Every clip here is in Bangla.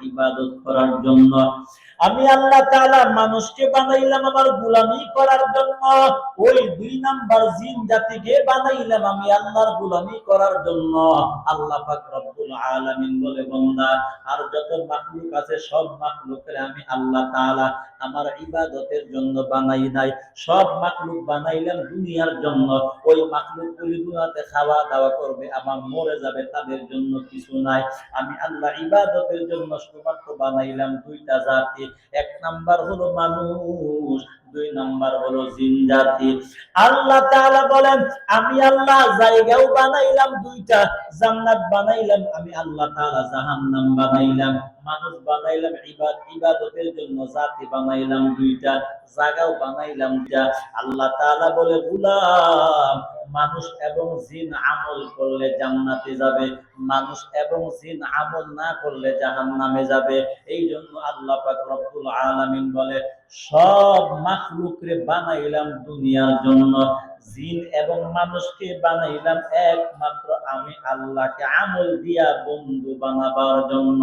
ইবাদত করার জন্য। আমি আল্লাহ তাআলা মানুষকে বানাইলাম আমার গোলামি করার জন্য, ওই 2 নাম্বার জিন জাতিকে বানাইলাম আমি আল্লাহর গোলামি করার জন্য। আল্লাহ পাক রব্বুল আলামিন বলে, বান্দা আর যত মাখলুক আছে সব মাখলুকের আমি আল্লাহ তাআলা আমার ইবাদতের জন্য বানাই নাই। সব মাখলুক বানাইলাম দুনিয়ার জন্য। ওই মাখলুকগুলি দুনিয়াতে খাওয়া দাওয়া করবে, আমার মরে যাবে, তাদের জন্য কিছু নাই। আমি আল্লাহ ইবাদতের জন্য শুধুমাত্র বানাইলাম 2টা জাতি। 1 নাম্বার হলো মানুষ, 2 নাম্বার হলো জিন জাতি। আল্লাহ তাআলা বলেন, আমি আল্লাহ জায়গাও বানাইলাম 2টা, জান্নাত বানাইলাম আমি আল্লাহ তাআলা, জাহান্নাম বানাইলাম। মানুষ বানাইলাম ইবাদতের জন্য, জাতি বানাইলাম 2টা, জায়গাও বানাইলাম 2টা। আল্লাহ তাআলা বলে, গোলাম মানুষ এবং জিন আমল করলে জান্নাতে যাবে, মানুষ এবং জিন আমল না করলে জাহান্নামে যাবে। এই জন্য আল্লাহ পাক রব্বুল আলামিন বলে, সব মাখলুকরে বানাইলাম দুনিয়ার জন্য, জিন এবং মানুষকে বানাইলাম একমাত্র আমি আল্লাহকে আমল দিয়া বন্ধু বানাবার জন্য।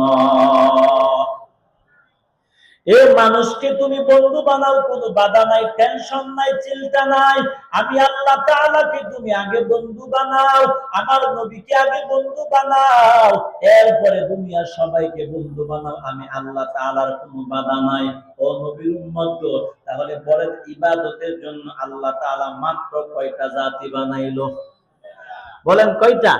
এই মানুষকে তুমি বন্ধু বানাও, কোনো বাধা নাই, টেনশন নাই, চিন্তা নাই। আমি আল্লাহ তাআলাকে তুমি আগে বন্ধু বানাও, আমার নবীকে আগে বন্ধু বানাও, এরপরে দুনিয়ার সবাইকে বন্ধু বানাও। আমি আল্লাহ তাআলার কোনো বাধা নাই। ও নবীর উম্মত, তাহলে বলেন ইবাদতের জন্য আল্লাহ তাআলা মাত্র কয়টা জাতি বানাইলো? বলেন কয়টা?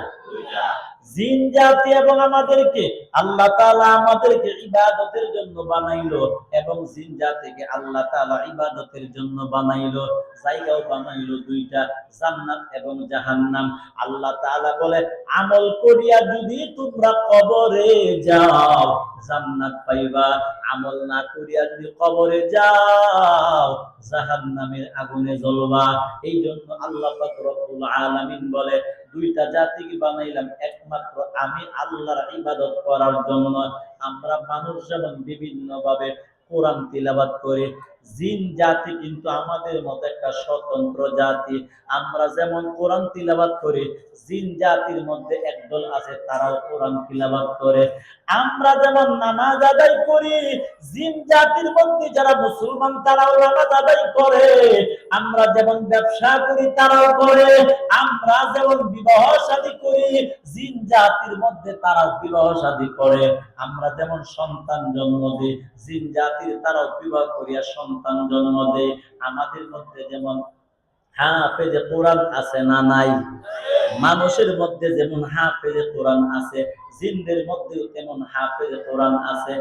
জিন জাতি এবং আমাদেরকে আল্লাহ তাআলা আমাদেরকে ইবাদতের জন্য বানাইলো, এবং জিন জাতিকে আল্লাহ তাআলা ইবাদতের জন্য বানাইলো। জায়গাও বানাইলো 2টা, জান্নাত এবং জাহান্নাম। আল্লাহ তাআলা বলে, আমল করিয়া যদি তোমরা কবরে যাও জান্নাত পাইবা, আমল না করিয়া যদি কবরে যাও জাহান্নামের আগুনে জ্বলবা। এই জন্য আল্লাহ পাক রব্বুল আলামিন বলে, 2টা জাতিকে বানাইলাম একমাত্র আমি আল্লাহর ইবাদত করার জন্য। আমরা মানুষ যেমন বিভিন্ন ভাবে কোরআন তিলাওয়াত করি, জিন জাতি কিন্তু আমাদের মতো একটা স্বতন্ত্র জাতি। আমরা যেমন কোরআন তিলাওয়াত করি, জিন জাতির মধ্যে একদল আছে তারাও কোরআন তিলাওয়াত করে। আমরা যেমন নামাজ আদায় করি, জিন জাতির মধ্যে যারা মুসলমান তারাও নামাজ আদায় করে। আমরা যেমন ব্যবসা করি তারাও করে। আমরা যেমন বিবাহ শাদী করি, জিন জাতির মধ্যে তারাও বিবাহ শাদী করে। আমরা যেমন সন্তান জন্ম দিই, জিন জাতির তারাও বিবাহ করিয়া সন্তান জন্ম দেয়। আমাদের মধ্যে যেমন হাফেজে কোরআন আছে না নাই? মানুষের মধ্যে যেমন হাফেজে কোরআন আছে, জিনদের মধ্যেও তেমন হাফেজে কোরআন আছে।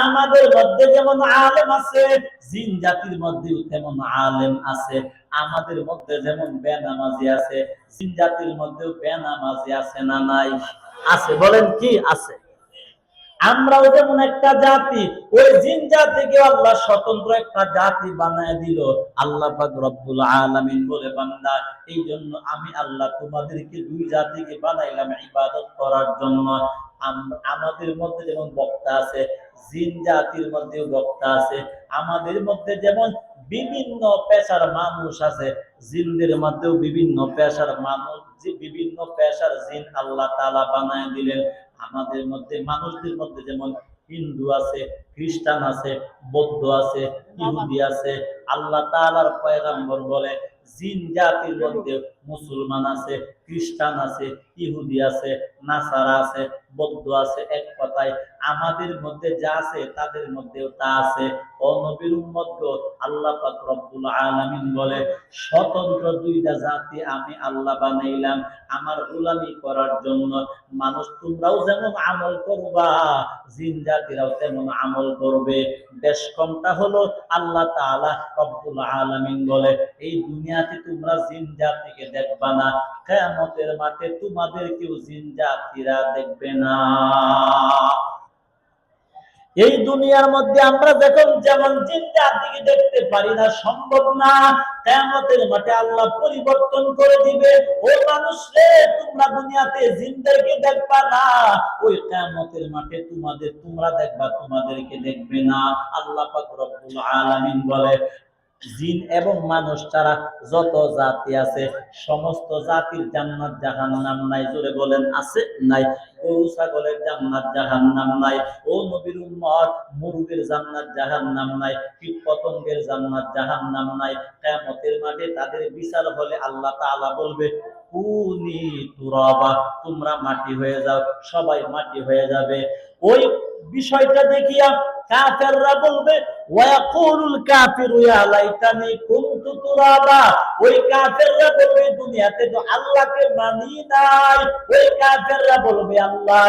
আমাদের মধ্যে যেমন আলেম আছে, জিন জাতির মধ্যেও তেমন আলেম আছে। আমাদের মধ্যে যেমন বেনামাজি আছে, জিন জাতির মধ্যেও বেনামাজি আছে না নাই? আছে। বলেন কি আছে? আমরাও যেমন একটা জাতি, ওই জিন জাতিকে আল্লাহ স্বতন্ত্র একটা জাতি বানায় দিল। আল্লাহ পাক রব্বুল আলামিন বলে, বান্দা এই জন্য আমি আল্লাহ তোমাদেরকে 2 জাতিকে বানাইলাম ইবাদত করার জন্য। আমাদের মধ্যে যেমন বক্তা আছে, জিন জাতির মধ্যেও বক্তা আছে। আমাদের মধ্যে যেমন বিভিন্ন পেশার মানুষ আছে, জিনদের মধ্যেও বিভিন্ন পেশার মানুষ, বিভিন্ন পেশার জিন আল্লাহ তাআলা বানায় দিলেন। আমাদের মধ্যে মানুষদের মধ্যে যেমন হিন্দু আছে, খ্রিস্টান আছে, বৌদ্ধ আছে, ইহুদি আছে। আল্লাহ তাআলার পয়গম্বর বলে, জিন জাতির মধ্যে মুসলমান আছে, খ্রিস্টান আছে, ইহুদি আছে, নাসারা আছে, বৌদ্ধ আছে। এক কথায় আমাদের মধ্যে যা আছে তাদের মধ্যেও তা আছে। ও নবীর উম্মত, আল্লাহ পাক রব্বুল আলামিন বলে, স্বতন্ত্র 2টা জাতি আমি আল্লাহ বানাইলাম আমার গোলামি করার জন্য। মানুষ তোমরাও যেমন আমল করবা, জিন জাতিরাও তেমন আমল করবে। বেশ কমটা হলো আল্লাহ তাআলা রব্বুল আলামিন বলে, এই দুনিয়াতে তোমরা জিন জাতিকে দেখবা না, কিয়ামতের মাঠে তোমাদেরকেও জিন জাতিরা দেখবে না। এই দুনিয়ার মধ্যে আমরা যখন যেমন জিন জাতিকে দেখতে পারি না, সম্ভব না, কিয়ামতের মাঠে আল্লাহ পরিবর্তন করে দিবে। ও মানুষ রে, তোমরা দুনিয়াতে জিনদেরকে দেখবা না, ওই কিয়ামতের মাঠে তোমরা দেখবা তোমাদেরকে দেখবে না। আল্লাহ পাক রব্বুল আলামিন বলে, জিন এবং মানুষ ছাড়া যত জাতি আছে সমস্ত জাতির জান্নাত জাহান্নাম নাই। জোরে বলেন আছে নাই? গরু ছাগলের জান্নাত জাহান্নাম নাই। ও নবীর উম্মত, মুরগির জান্নাত জাহান্নাম নাই, কীট পতঙ্গের জান্নাত জাহান্নাম নাই। কিয়ামতের মাঠে তাদের বিচার হলে আল্লাহ তাআলা বলবে কুনি তুরাবা, তোমরা মাটি হয়ে যাও। সবাই মাটি হয়ে যাবে। ওই বিষয়টা দেখিয়া কাফেররা বলবে ওয়ায়াকুলুল কাফিরু ইয়া লাইতানি কুনতু তুরাবা। ওই কাফেররা বলবে দুনিয়াতে তো আল্লাহকে মানি নাই। ওই কাফেররা বলবে আল্লাহ